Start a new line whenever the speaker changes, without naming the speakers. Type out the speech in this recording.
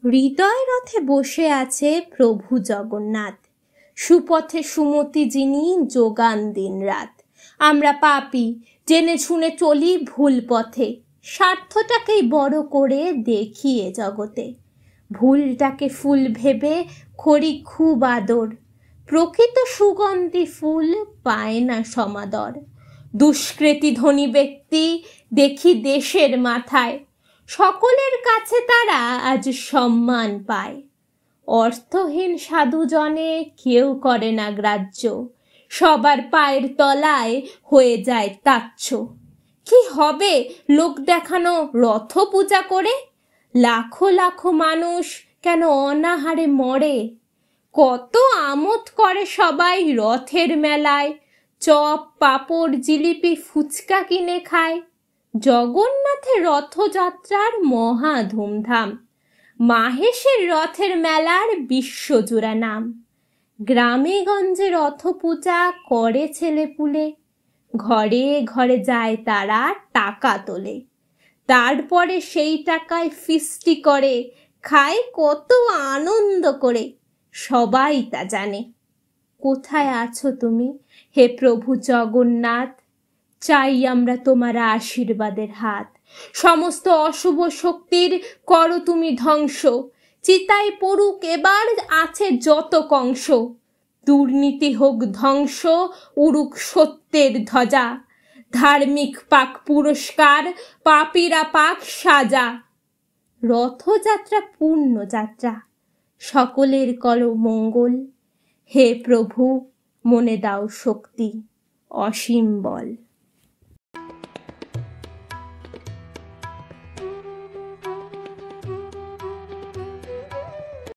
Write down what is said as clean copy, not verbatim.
হৃদয় রথে বসে আছে প্রভু জগন্নাথ, সুপথে সুমতি যিনি যোগান দিন রাত। আমরা পাপী, জেনে শুনে চলি ভুল পথে, স্বার্থটাকেই বড় করে দেখি এ জগতে। ভুলটাকে ফুল ভেবে করি খুব আদর, প্রকৃত সুগন্ধি ফুল পায় না সমাদর। দুষ্কৃতী ধনী ব্যক্তি দেখি দেশের মাথায়, সকলের কাছে তারা আজ সম্মান পায়। অর্থহীন সাধুজনে কেউ করে না গ্রাহ্য, সবার পায়ের তলায় হয়ে যায় তাচ্ছ। কি হবে লোক দেখানো রথ পূজা করে, লাখো লাখো মানুষ কেন অনাহারে মরে। কত আমোদ করে সবাই রথের মেলায়, চপ পাঁপড় জিলিপি ফুচকা কিনে খায়। জগন্নাথের রথযাত্রার মহা ধুমধাম, মাহেশের রথের মেলার বিশ্বজোড়া নাম। গ্রামে গঞ্জে রথ পূজা করে ছেলেপুলে, ঘরে ঘরে যায় তারা টাকা তোলে। তারপরে সেই টাকায় ফিস্টি করে, খায় কত আনন্দ করে, সবাই তা জানে। কোথায় আছো তুমি হে প্রভু জগন্নাথ, চাই আমরা তোমার আশীর্বাদের হাত। সমস্ত অশুভ শক্তির করো তুমি ধ্বংস, চিতায় পড়ুক এবার আছে যত কংস। দুর্নীতি হোক ধ্বংস, উড়ুক সত্যের ধ্বজা, ধার্মিক পাক পুরস্কার, পাপীরা পাক সাজা। রথযাত্রা পূর্ণ যাত্রা, সকলের করো মঙ্গল। হে প্রভু মনে দাও শক্তি, অসীম বল।